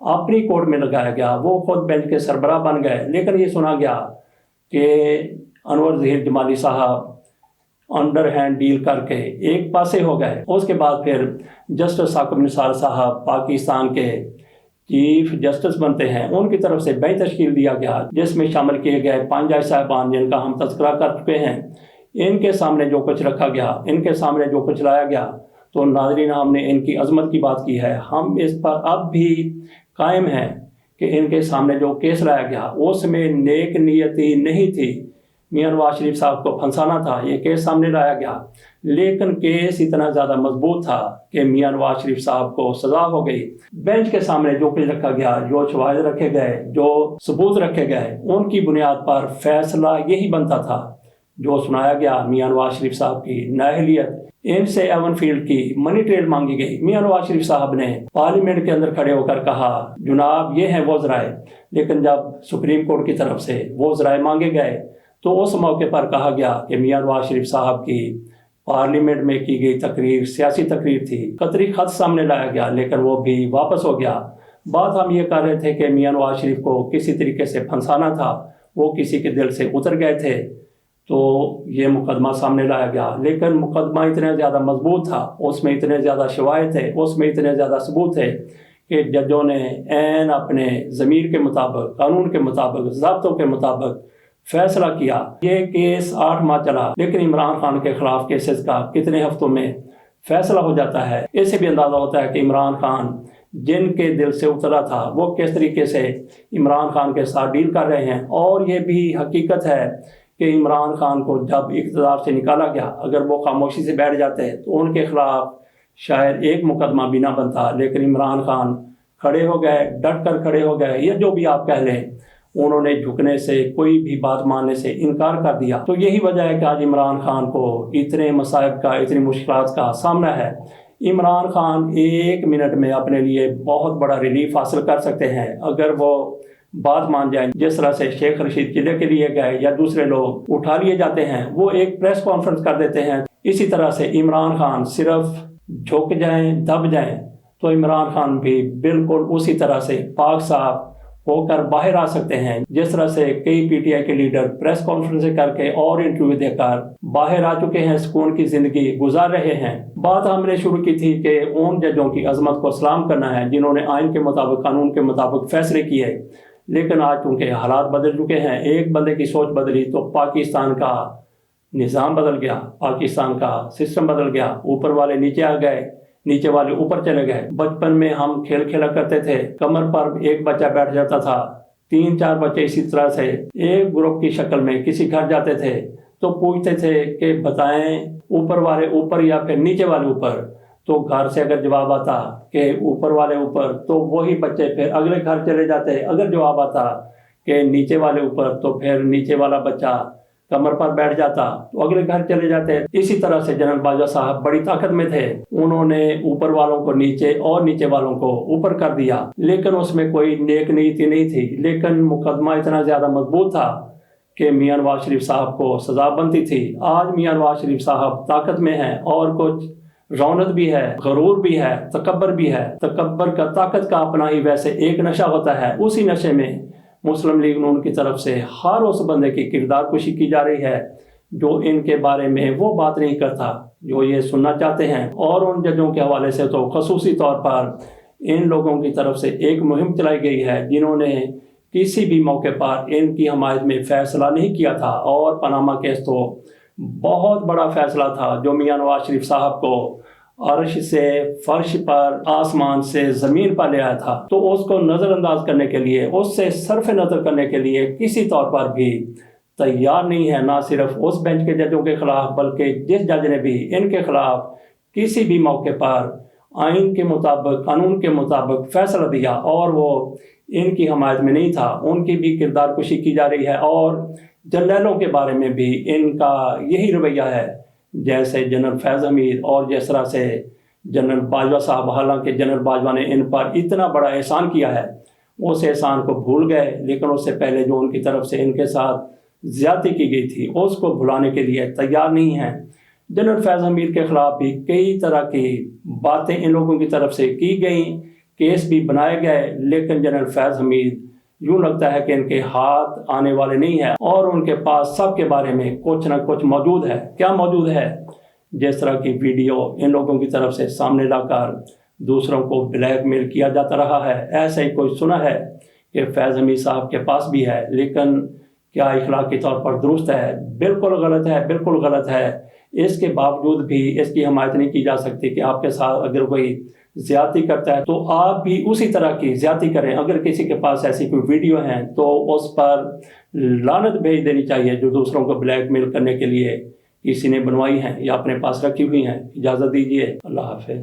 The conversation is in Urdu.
اپنی کورٹ میں لگایا گیا، وہ خود بینچ کے سربراہ بن گئے، لیکن یہ سنا گیا کہ انور ظہیر جمالی صاحب انڈر ہینڈ ڈیل کر کے ایک پاسے ہو گئے۔ اس کے بعد پھر جسٹس ثاقب نثار صاحب پاکستان کے چیف جسٹس بنتے ہیں، ان کی طرف سے بینچ تشکیل دیا گیا جس میں شامل کیے گئے 5 جج صاحبان جن کا ہم تذکرہ کر چکے ہیں۔ ان کے سامنے جو کچھ رکھا گیا، ان کے سامنے جو کچھ لایا گیا، تو ناظرین ہم نے ان کی عظمت کی بات کی ہے، ہم اس پر اب بھی قائم ہیں کہ ان کے سامنے جو کیس لایا گیا اس میں نیک نیتی نہیں تھی، میاں نواز شریف صاحب کو پھنسانا تھا، یہ کیس سامنے لایا گیا، لیکن کیس اتنا زیادہ مضبوط تھا کہ میاں نواز شریف صاحب کو سزا ہو گئی۔ بینچ کے سامنے جو کچھ رکھا گیا، جو شواہد رکھے گئے، جو ثبوت رکھے گئے، ان کی بنیاد پر فیصلہ یہی بنتا تھا جو سنایا گیا میاں نواز شریف صاحب کی نااہلیت۔ ان سے ایون فیلڈ کی منی ٹریل مانگی گئی، میاں نواز شریف صاحب نے پارلیمنٹ کے اندر کھڑے ہو کر کہا جناب یہ ہیں وہ ذرائع، لیکن جب سپریم کورٹ کی طرف سے وہ ذرائع مانگے گئے تو اس موقع پر کہا گیا کہ میاں نواز شریف صاحب کی پارلیمنٹ میں کی گئی تقریر سیاسی تقریر تھی، قطری خط سامنے لایا گیا لیکن وہ بھی واپس ہو گیا۔ بات ہم یہ کر رہے تھے کہ میاں نواز شریف کو کسی طریقے سے پھنسانا تھا، وہ کسی کے دل سے اتر گئے تھے، تو یہ مقدمہ سامنے لایا گیا، لیکن مقدمہ اتنا زیادہ مضبوط تھا، اس میں اتنے زیادہ شواہد تھے، اس میں اتنے زیادہ ثبوت تھے کہ ججوں نے عین اپنے ضمیر کے مطابق، قانون کے مطابق، ضابطوں کے مطابق فیصلہ کیا۔ یہ کیس 8 ماہ چلا، لیکن عمران خان کے خلاف کیسز کا کتنے ہفتوں میں فیصلہ ہو جاتا ہے۔ اس سے بھی اندازہ ہوتا ہے کہ عمران خان جن کے دل سے اترا تھا وہ کس طریقے سے عمران خان کے ساتھ ڈیل کر رہے ہیں۔ اور یہ بھی حقیقت ہے کہ عمران خان کو جب اقتدار سے نکالا گیا، اگر وہ خاموشی سے بیٹھ جاتے تو ان کے خلاف شاید ایک مقدمہ بھی نہ بنتا، لیکن عمران خان کھڑے ہو گئے، ڈٹ کر کھڑے ہو گئے، یا جو بھی آپ کہہ لیں، انہوں نے جھکنے سے، کوئی بھی بات ماننے سے انکار کر دیا۔ تو یہی وجہ ہے کہ آج عمران خان کو اتنے مصائب کا، اتنی مشکلات کا سامنا ہے۔ عمران خان 1 منٹ میں اپنے لیے بہت بڑا ریلیف حاصل کر سکتے ہیں اگر وہ بات مان جائیں۔ جس طرح سے شیخ رشید قلعے کے لیے گئے یا دوسرے لوگ اٹھا لیے جاتے ہیں، وہ ایک پریس کانفرنس کر دیتے ہیں، اسی طرح سے عمران خان صرف جھک جائیں، دب جائیں تو عمران خان بھی بالکل اسی طرح سے پاک صاف ہو کر باہر آ سکتے ہیں، جس طرح سے کئی پی ٹی آئی کے لیڈر پریس کانفرنس کر کے اور انٹرویو دے کر باہر آ چکے ہیں، سکون کی زندگی گزار رہے ہیں۔ بات ہم نے شروع کی تھی کہ ان ججوں کی عظمت کو سلام کرنا ہے جنہوں نے آئین کے مطابق، قانون کے مطابق فیصلے کیے، لیکن آج چونکہ حالات بدل چکے ہیں، ایک بندے کی سوچ بدلی تو پاکستان کا نظام بدل گیا، پاکستان کا سسٹم بدل گیا، اوپر والے نیچے آ گئے، نیچے والے اوپر چلے گئے۔ بچپن میں ہم کھیل کھیلا کرتے تھے، کمر پر ایک بچہ بیٹھ جاتا تھا، 3-4 بچے اسی طرح سے ایک گروپ کی شکل میں کسی گھر جاتے تھے تو پوچھتے تھے کہ بتائیں اوپر والے اوپر یا پھر نیچے والے اوپر، تو گھر سے اگر جواب آتا کہ اوپر والے اوپر تو وہی بچے پھر اگلے گھر چلے جاتے، اگر جواب آتا کہ نیچے والے اوپر تو پھر نیچے والا بچہ کمر پر بیٹھ جاتا تو اگلے گھر چلے جاتے۔ اسی طرح سے جنرل باجوہ صاحب بڑی طاقت میں تھے، انہوں نے اوپر والوں کو نیچے اور نیچے والوں کو اوپر کر دیا، لیکن اس میں کوئی نیک نیتی نہیں تھی، لیکن مقدمہ اتنا زیادہ مضبوط تھا کہ میاں نواز شریف صاحب کو سزا بنتی تھی۔ آج میاں نواز شریف صاحب طاقت میں ہیں اور کچھ رونت بھی ہے، غرور بھی ہے، تکبر بھی ہے۔ تکبر کا، طاقت کا اپنا ہی ویسے ایک نشہ ہوتا ہے، اسی نشے میں مسلم لیگ نون کی طرف سے ہر اس بندے کی کردار کشی کی جا رہی ہے جو ان کے بارے میں وہ بات نہیں کرتا جو یہ سننا چاہتے ہیں۔ اور ان ججوں کے حوالے سے تو خصوصی طور پر ان لوگوں کی طرف سے ایک مہم چلائی گئی ہے جنہوں نے کسی بھی موقع پر ان کی حمایت میں فیصلہ نہیں کیا تھا، اور پاناما کیس تو بہت بڑا فیصلہ تھا جو میاں نواز شریف صاحب کو عرش سے فرش پر، آسمان سے زمین پر لے آیا تھا، تو اس کو نظر انداز کرنے کے لیے، اس سے صرف نظر کرنے کے لیے کسی طور پر بھی تیار نہیں ہے، نہ صرف اس بینچ کے ججوں کے خلاف بلکہ جس جج نے بھی ان کے خلاف کسی بھی موقع پر آئین کے مطابق، قانون کے مطابق فیصلہ دیا اور وہ ان کی حمایت میں نہیں تھا، ان کی بھی کردار کشی کی جا رہی ہے۔ اور جرنیلوں کے بارے میں بھی ان کا یہی رویہ ہے، جیسے جنرل فیض حمید اور جس طرح سے جنرل باجوہ صاحب، حالانکہ جنرل باجوہ نے ان پر اتنا بڑا احسان کیا ہے، اس احسان کو بھول گئے، لیکن اس سے پہلے جو ان کی طرف سے ان کے ساتھ زیادتی کی گئی تھی اس کو بھلانے کے لیے تیار نہیں ہیں۔ جنرل فیض حمید کے خلاف بھی کئی طرح کی باتیں ان لوگوں کی طرف سے کی گئیں کیس بھی بنائے گئے، لیکن جنرل فیض حمید یوں لگتا ہے کہ ان کے ہاتھ آنے والے نہیں ہیں، اور ان کے پاس سب کے بارے میں کچھ نہ کچھ موجود ہے۔ کیا موجود ہے؟ جس طرح کی ویڈیو ان لوگوں کی طرف سے سامنے لا کر دوسروں کو بلیک میل کیا جاتا رہا ہے، ایسا ہی کوئی سنا ہے کہ فیض حمید صاحب کے پاس بھی ہے، لیکن کیا اخلاقی طور پر درست ہے؟ بالکل غلط ہے، بالکل غلط ہے۔ اس کے باوجود بھی اس کی حمایت نہیں کی جا سکتی کہ آپ کے ساتھ اگر کوئی زیادتی کرتا ہے تو آپ بھی اسی طرح کی زیادتی کریں۔ اگر کسی کے پاس ایسی کوئی ویڈیو ہے تو اس پر لعنت بھیج دینی چاہیے، جو دوسروں کو بلیک میل کرنے کے لیے کسی نے بنوائی ہیں یا اپنے پاس رکھی ہوئی ہیں۔ اجازت دیجیے، اللہ حافظ۔